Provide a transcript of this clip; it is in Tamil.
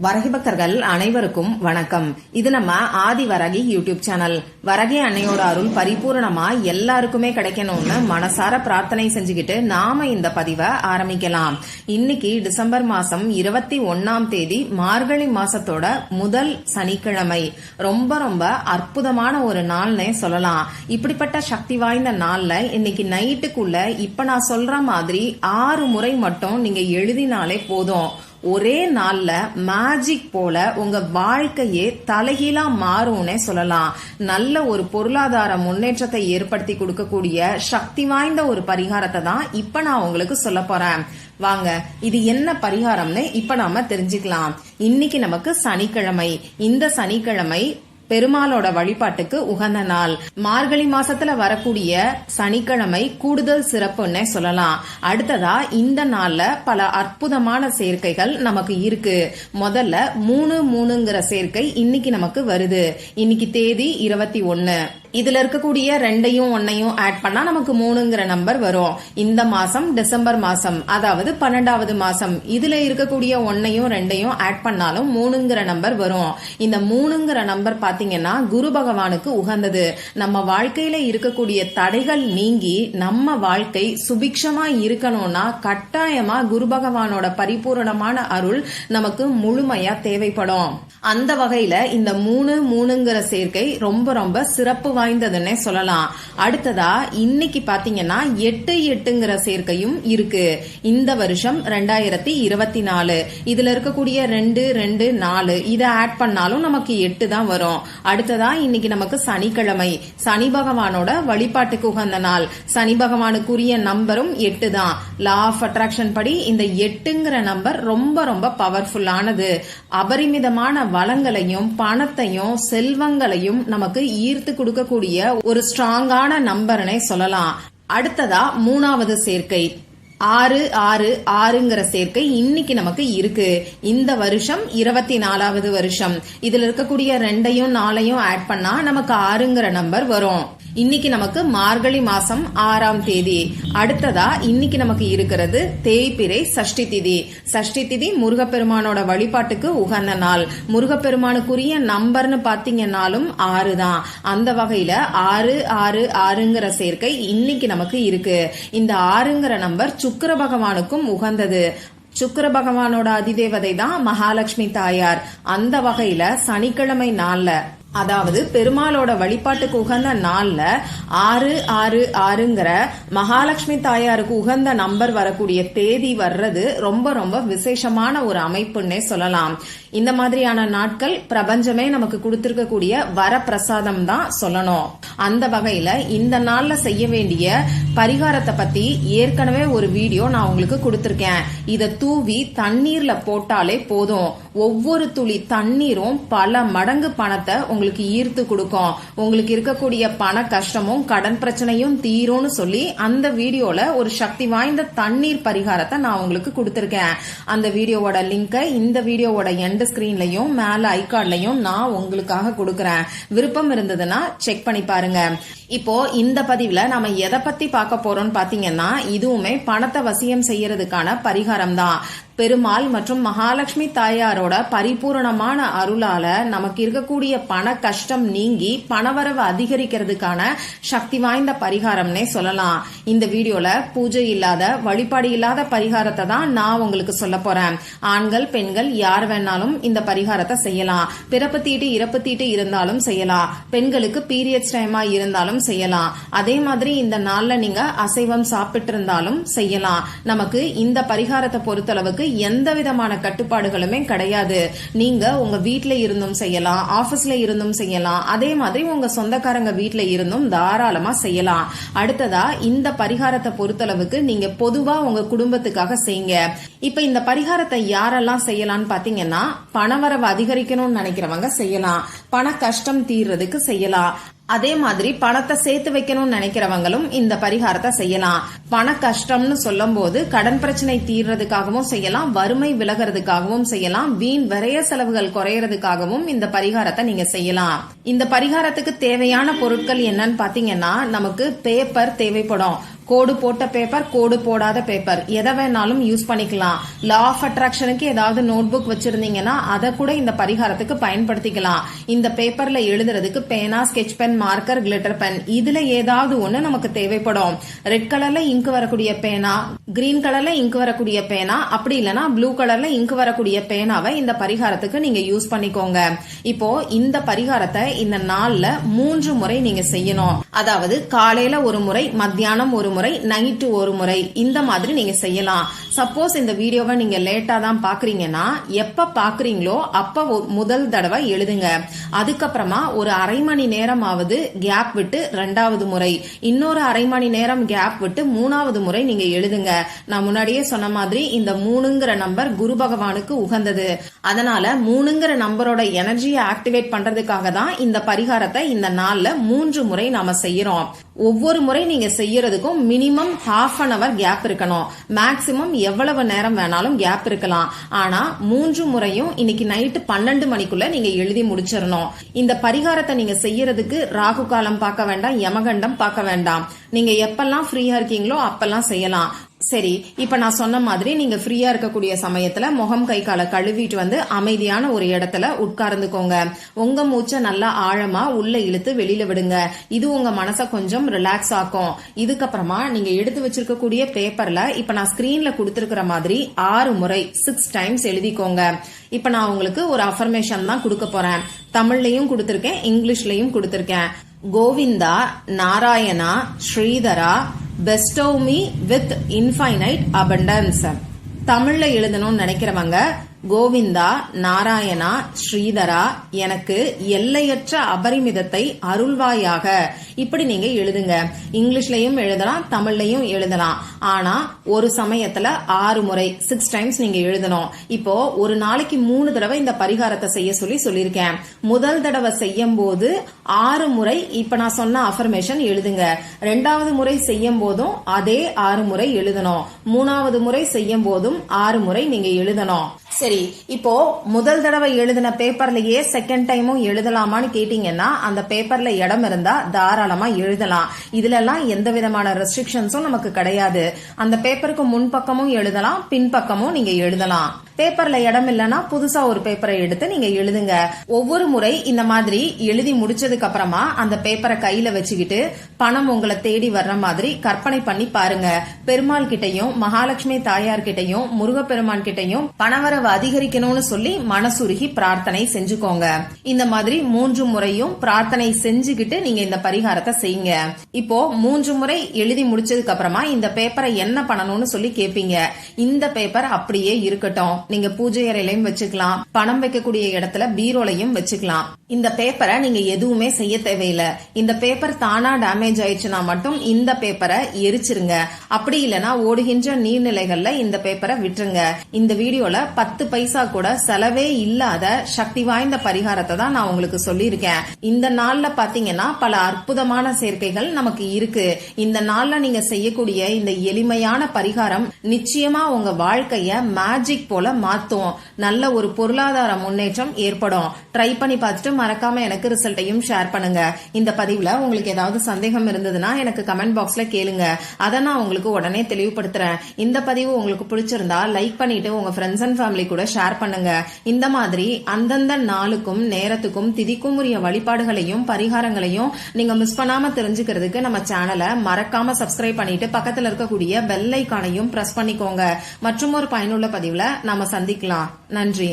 வரகி பக்தர்கள் அனைவருக்கும் வணக்கம். இது நம்ம ஆதி வரகி யூடியூப் சேனல். வரகி அன்னையோட அருள் பரிபூர்ணமா எல்லாருக்குமே கிடைக்கணும்னு மனசார பிரார்த்தனை செஞ்சுக்கிட்டு நாம இந்த பதிவை ஆரம்பிக்கலாம். இன்னைக்கு டிசம்பர் மாசம் 21ஆம் தேதி, மார்கழி மாசத்தோட முதல் சனிக்கிழமை. ரொம்ப ரொம்ப அற்புதமான ஒரு நாள்னே சொல்லலாம். இப்படிப்பட்ட சக்தி வாய்ந்த நாள்ல இன்னைக்கு நைட்டுக்குள்ள இப்ப நான் சொல்ற மாதிரி 6 முறை மட்டும் நீங்க எழுதினாலே போதும். ஒரே நாள்ல மேஜிக் போல உங்க வாழ்க்கையே தலைகீழா மாறும்னே சொல்லலாம். நல்ல ஒரு பொருளாதார முன்னேற்றத்தை ஏற்படுத்தி கொடுக்கக்கூடிய சக்தி வாய்ந்த ஒரு பரிகாரத்தை தான் இப்ப நான் உங்களுக்கு சொல்ல போறேன். வாங்க, இது என்ன பரிகாரம்னு இப்ப நாம தெரிஞ்சுக்கலாம். இன்னைக்கு நமக்கு சனிக்கிழமை. இந்த சனிக்கிழமை பெருமாளோட வழிபாட்டுக்கு உகந்த நாள். மார்கழி மாசத்துல வரக்கூடிய சனிக்கிழமை கூடுதல் சிறப்புன்னு சொல்லலாம். அடுத்ததா இந்த நாள்ல பல அற்புதமான சேர்க்கைகள் நமக்கு இருக்கு. முதல்ல 3-3ங்கிற சேர்க்கை இன்னைக்கு நமக்கு வருது. இன்னைக்கு தேதி 21. இதுல இருக்கக்கூடிய 2யும் 1யும் ஆட் பண்ணா நமக்கு 3ங்கிற நம்பர் வரும். இந்த மாசம் டிசம்பர் மாசம், அதாவது 12வது மாசம். இதுல இருக்கக்கூடிய 1யும் 2யும் ஆட் பண்ணாலும் 3ங்கிற நம்பர் வரும். இந்த 3ங்கிற நம்பர் பாத்தீங்கன்னா குரு பகவானுக்கு உகந்தது. நம்ம வாழ்க்கையில இருக்கக்கூடிய தடைகள் நீங்கி நம்ம வாழ்க்கை சுபிக்ஷமா இருக்கணும்னா கட்டாயமா குரு பகவானோட பரிபூரணமான அருள் நமக்கு முழுமையா தேவைப்படும். அந்த வகையில இந்த 3-3ங்கிற சேர்க்கை ரொம்ப ரொம்ப சிறப்பு வாய்ந்ததுன்னே சொல்லலாம். அடுத்ததா இன்னைக்கு பாத்தீங்கன்னா 8-8ங்கிற சேர்க்கையும் இருக்கு. இந்த வருஷம் 2024. இதுல இருக்கக்கூடிய 2-2-4 இதை ஆட் பண்ணாலும் நமக்கு 8 தான் வரும். அடுத்ததா இன்னைக்கு நமக்கு சனிக்கிழமை. சனி பகவானோட வழிபாட்டுக்கு உகந்த நாள். சனி பகவானுக்குரிய நம்பரும் 8 தான். லா ஆஃப் அட்ராக்ஷன் படி இந்த 8ங்கிற நம்பர் ரொம்ப ரொம்ப பவர்ஃபுல்லானது. அபரிமிதமான வளங்களையும் பணத்தையும் செல்வங்களையும் நமக்கு ஈர்த்து கொடுக்கக்கூடிய ஒரு ஸ்ட்ராங்கான நம்பர்னே சொல்லலாம். அடுத்ததா 3வது சேர்க்கை 6-6-6ங்கிற சேர்க்கை இன்னைக்கு நமக்கு இருக்கு. இந்த வருஷம் 24வது வருஷம். இதுல இருக்கக்கூடிய 2யும் 4யும் ஆட் பண்ணா நமக்கு 6ங்கிற நம்பர் வரும். இன்னைக்கு நமக்கு மார்கழி மாசம் 6ஆம் தேதி. அடுத்ததா இன்னைக்கு நமக்கு இருக்கிறது தேய்பிறை சஷ்டி திதி. சஷ்டி திதி முருகப்பெருமானோட வழிபாட்டுக்கு உகந்த நாள். முருகப்பெருமானுக்குரிய நம்பர்னு பாத்தீங்கன்னாலும் 6 தான். அந்த வகையில 6-6-6ங்கிற சேர்க்கை இன்னைக்கு நமக்கு இருக்கு. இந்த 6ங்கிற நம்பர் சுக்கிர பகவானுக்கும் உகந்தது. சுக்கிர பகவானோட அதிதேவதை தான் மகாலட்சுமி தாயார். அந்த வகையில சனிக்கிழமை நாள்ல, அதாவது பெருமாளோட வழிபாட்டுக்கு உகந்த நாள்ல 6-6-6ங்கிற மகாலட்சுமி தாயாருக்கு உகந்த நம்பர் வரக்கூடிய தேதி வர்றது ரொம்ப ரொம்ப விசேஷமான ஒரு அமைப்புன்னே சொல்லலாம். இந்த மாதிரியான நாட்கள் பிரபஞ்சமே நமக்கு கொடுத்திருக்கக்கூடிய வரப்பிரசாதம் தான் சொல்லணும். அந்த வகையில இந்த நாள்ல செய்ய வேண்டிய பரிகாரத்தை பத்தி ஏற்கனவே ஒரு வீடியோ நான் உங்களுக்கு கொடுத்திருக்கேன். இத தூவி தண்ணீர்ல போட்டாலே போதும். ஒவ்வொரு துளி தண்ணீரும் பல மடங்கு பணத்தை உங்களுக்கு ஈர்த்து கொடுக்கும். உங்களுக்கு இருக்கக்கூடிய பண கஷ்டமும் கடன் பிரச்சனையும் தீரும்னு சொல்லி அந்த வீடியோல ஒரு சக்தி வாய்ந்த தண்ணீர் பரிகாரத்தை நான் உங்களுக்கு கொடுத்திருக்கேன். அந்த வீடியோவோட லிங்கை இந்த வீடியோவோட எண்ட் ஸ்கிரீன்லயும் மேல ஐகார்ட்லயும் நான் உங்களுக்காக கொடுக்கறேன். விருப்பம் இருந்ததுன்னா செக் பண்ணி பாருங்க. இப்போ இந்த பதிவுல நாம எதை பத்தி பார்க்க போறோம்னு பாத்தீங்கன்னா, இதுவுமே பணத்தை வசியம் செய்யறதுக்கான பரிகாரம் தான். பெருமாள் மற்றும் மகாலட்சுமி தாயாரோட பரிபூரணமான அருளால நமக்கு இருக்கக்கூடிய பண கஷ்டம் நீங்கி பணவரவு அதிகரிக்கிறதுக்கான சக்தி வாய்ந்த பரிகாரம்னே சொல்லலாம். இந்த வீடியோல பூஜை இல்லாத, வழிபாடு இல்லாத பரிகாரத்தை தான் நான் உங்களுக்கு சொல்ல போறேன். ஆண்கள் பெண்கள் யார் வேணாலும் இந்த பரிகாரத்தை செய்யலாம். பிறப்பு தீட்டு இறப்பு தீட்டு இருந்தாலும் செய்யலாம். பெண்களுக்கு பீரியட்ஸ் டைமா இருந்தாலும் செய்யலாம். அதே மாதிரி இந்த நாள்ல நீங்க அசைவம் சாப்பிட்டு இருந்தாலும் செய்யலாம். நமக்கு இந்த பரிகாரத்தை பொறுத்தளவுக்கு எந்த விதமான கட்டுப்பாடுகளுமே கிடையாது. நீங்க உங்க வீட்ல இருந்தும் செய்யலாம், ஆபீஸ்ல இருந்தும் செய்யலாம். அதே மாதிரி உங்க சொந்தக்காரங்க வீட்ல இருந்தும் தாராளமா செய்யலாம். அடுத்ததா இந்த பரிகாரத்தை பொறுத்தளவுக்கு நீங்க பொதுவா உங்க குடும்பத்துக்காக செய்யுங்க. இப்ப இந்த பரிகாரத்தை யாரெல்லாம் செய்யலாம்னு பாத்தீங்கன்னா, பணவரவு அதிகரிக்கணும்னு நினைக்கிறவங்க செய்யலாம். பண கஷ்டம் தீர்றதுக்கு செய்யலாம். அதே மாதிரி பணத்தை சேர்த்து வைக்கணும்னு நினைக்கிறவங்களும் இந்த பரிகாரத்தை செய்யலாம். பண கஷ்டம்னு சொல்லும் போது கடன் பிரச்சனை தீர்றதுக்காகவும் செய்யலாம், வறுமை விலகிறதுக்காகவும் செய்யலாம், வீண் விரைய செலவுகள் குறையறதுக்காகவும் இந்த பரிகாரத்தை நீங்க செய்யலாம். இந்த பரிகாரத்துக்கு தேவையான பொருட்கள் என்னன்னு பாத்தீங்கன்னா, நமக்கு பேப்பர் தேவைப்படும், கோடு போட்ட பேப்பர், கோடு போடாத பேப்பர், எதை வேணாலும் யூஸ் பண்ணிக்கலாம். லா ஆஃப் அட்ராக்ஷனுக்கு ஏதாவது நோட் புக் வச்சிருந்தீங்கன்னா அதை கூட இந்த பரிகாரத்துக்கு பயன்படுத்திக்கலாம். இந்த பேப்பர்ல எழுதுறதுக்கு பேனா, sketch pen, marker, glitter pen, இதுல ஏதாவது ஒண்ணு நமக்கு தேவைப்படும். ரெட் கலர்ல இங்க் வரக்கூடிய பேனா, கிரீன் கலர்ல இங்க் வரக்கூடிய பேனா, அப்படி இல்லைன்னா ப்ளூ கலர்ல இங்க் வரக்கூடிய பேனாவை இந்த பரிகாரத்துக்கு நீங்க யூஸ் பண்ணிக்கோங்க. இப்போ இந்த பரிகாரத்தை இந்த நாள்ல 3 முறை நீங்க செய்யணும். அதாவது காலையில ஒரு முறை, மத்தியானம் ஒரு முறை, நைட்டு ஒரு முறை, இந்த மாதிரி நீங்க செய்யலாம். சப்போஸ் இந்த வீடியோவை நீங்க லேட்டா தான் பாக்குறீங்கன்னா எப்ப பாக்குறீங்களோ அப்ப முதல் தடவை எழுதுங்க. அதுக்கப்புறமா ஒரு அரை மணி நேரமாவது கேப் விட்டு 2வது முறை, இன்னொரு அரை மணி நேரம் கேப் விட்டு 3வது முறை நீங்க எழுதுங்க. நான் முன்னாடியே சொன்ன மாதிரி இந்த 3ங்கிற நம்பர் குரு பகவானுக்கு உகந்தது. அதனால 3ங்கிற நம்பரோட எனர்ஜியை ஆக்டிவேட் பண்றதுக்காக தான் இந்த பரிகாரத்தை இந்த நாள்ல 3 முறை நாம செய்யறோம். ஒவ்வொரு முறை நீங்க செய்யறதுக்கும் மினிமம் ½ அன் அவர் கேப் இருக்கணும். மேக்சிமம் எவ்வளவு நேரம் வேணாலும் கேப் இருக்கலாம். ஆனா 3 முறையும் இன்னைக்கு நைட்டு 12 மணிக்குள்ள நீங்க எழுதி முடிச்சிடணும். இந்த பரிகாரத்தை நீங்க செய்யறதுக்கு ராகு காலம் பார்க்க வேண்டாம், யமகண்டம் பார்க்க வேண்டாம். நீங்க எப்பெல்லாம் ஃப்ரீயா இருக்கீங்களோ அப்பெல்லாம் செய்யலாம். சரி, இப்ப நான் சொன்ன மாதிரி நீங்க ஃப்ரீயா இருக்கக்கூடிய சமயத்துல முகம் கை காலை கழுவிட்டு வந்து அமைதியான ஒரு இடத்துல உட்கார்ந்துக்கோங்க. உங்க மூச்சை நல்லா ஆழமா உள்ள இழுத்து வெளியில விடுங்க. இது உங்க மனசை கொஞ்சம் ரிலாக்ஸ் ஆக்கும். இதுக்கப்புறமா நீங்க எடுத்து வச்சிருக்கக்கூடிய பேப்பர்ல இப்ப நான் ஸ்கிரீன்ல கொடுத்திருக்கிற மாதிரி 6 முறை 6 டைம்ஸ் எழுதிக்கோங்க. இப்ப நான் உங்களுக்கு ஒரு அஃபர்மேஷன் தான் கொடுக்க போறேன். தமிழ்லயும் கொடுத்திருக்கேன், இங்கிலீஷ்லயும் கொடுத்திருக்கேன். Govinda, Narayana, Sridhara, bestow me with infinite abundance. தமிழ்ல எழுதணும்னு நினைக்கிறவங்க கோவிந்தா, நாராயணா, ஸ்ரீதரா, எனக்கு எல்லையற்ற அபரிமிதத்தை அருள்வாயாக, இப்படி நீங்க எழுதுங்க. இங்கிலீஷ்லயும் எழுதலாம், தமிழ்லயும் எழுதலாம். ஆனா ஒரு சமயத்துல 6 முறை 6 டைம்ஸ் நீங்க எழுதணும். இப்போ ஒரு நாளைக்கு 3 தடவை இந்த பரிகாரத்தை செய்ய சொல்லியிருக்கேன். முதல் தடவை செய்யும் போது 6 முறை இப்ப நான் சொன்ன அஃபர்மேஷன் எழுதுங்க. 2வது முறை செய்யும் போதும் அதே 6 முறை எழுதணும். 3வது முறை செய்யும் போதும் 6 முறை நீங்க எழுதணும். சரி, இப்போ முதல் தடவை எழுதின பேப்பர்லயே செகண்ட் டைமும் எழுதலாமான்னு கேட்டீங்கன்னா அந்த பேப்பர்ல இடம் இருந்தா தாராளமா எழுதலாம். இதுல எல்லாம் எந்த விதமான ரெஸ்ட்ரிக்ஷன்ஸும் நமக்கு கிடையாது. அந்த பேப்பருக்கு முன்பக்கமும் எழுதலாம், பின்பக்கமும் நீங்க எழுதலாம். பேப்பர்ல இடம் இல்லைன்னா புதுசா ஒரு பேப்பரை எடுத்து நீங்க எழுதுங்க. ஒவ்வொரு முறை இந்த மாதிரி எழுதி முடிச்சதுக்கு அப்புறமா அந்த பேப்பரை கையில வச்சுக்கிட்டு பணம் உங்களை தேடி வர்ற மாதிரி கற்பனை பண்ணி பாருங்க. பெருமாள் கிட்டையும், மகாலட்சுமி தாயார் கிட்டையும், முருகப்பெருமான் கிட்டையும் பணவரவு அதிகரிக்கணும்னு சொல்லி மனசுருகி பிரார்த்தனை செஞ்சுக்கோங்க. இந்த மாதிரி 3 முறையும் பிரார்த்தனை செஞ்சுக்கிட்டு நீங்க இந்த பரிகாரத்தை செய்யுங்க. இப்போ 3 முறை எழுதி முடிச்சதுக்கு அப்புறமா இந்த பேப்பரை என்ன பண்ணணும்னு சொல்லி கேப்பீங்க. இந்த பேப்பர் அப்படியே இருக்கட்டும். நீங்க பூஜை அறையிலையும் வச்சுக்கலாம், பணம் வைக்கக்கூடிய இடத்துல பீரோலையும் வச்சுக்கலாம். இந்த பேப்பரை நீங்க எதுவுமே செய்ய தேவையில்லை. இந்த பேப்பர் தானா டேமேஜ் ஆயிடுச்சுன்னா மட்டும் இந்த பேப்பரை எரிச்சிருங்க. அப்படி இல்லைன்னா ஓடுகின்ற நீர்நிலைகள்ல இந்த பேப்பரை விட்டுருங்க. இந்த வீடியோல 10 பைசா கூட செலவே இல்லாத சக்தி வாய்ந்த பரிகாரத்தை தான் நான் உங்களுக்கு சொல்லியிருக்கேன். இந்த நாள்ல பாத்தீங்கன்னா பல அற்புதமான சேர்க்கைகள் நமக்கு இருக்கு. இந்த நாள்ல நீங்க செய்யக்கூடிய இந்த எளிமையான பரிகாரம் நிச்சயமா உங்க வாழ்க்கைய மேஜிக் போல மாத்தும். நல்ல ஒரு பொருளாதார முன்னேற்றம் ஏற்படும். ட்ரை பண்ணி பார்த்துட்டு மறக்காம எனக்கு ரிசல்ட்டையும் ஷேர் பண்ணுங்க. இந்த பதிவுல உங்களுக்கு ஏதாவது சந்தேகம் இருந்ததுன்னா எனக்கு கமெண்ட் பாக்ஸ்ல கேளுங்க. அதை நான் உங்களுக்கு உடனே தெளிவுபடுத்துறேன். இந்த பதிவு உங்களுக்கு பிடிச்சிருந்தா லைக் பண்ணிட்டு உங்க ஃப்ரெண்ட்ஸ் அண்ட் ஃபேமிலி கூட ஷேர் பண்ணுங்க. இந்த மாதிரி அந்தந்த நாளுக்கும் நேரத்துக்கும் திதிக்கும் உரிய வழிபாடுகளையும் பரிகாரங்களையும் நீங்க மிஸ் பண்ணாம தெரிஞ்சுக்கிறதுக்கு நம்ம சேனலை மறக்காம சப்ஸ்கிரைப் பண்ணிட்டு பக்கத்துல இருக்கக்கூடிய பெல் ஐகானையும் பிரஸ் பண்ணிக்கோங்க. மற்றும் ஒரு பயனுள்ள பதிவுல நாம சந்திக்கலாம். நன்றி.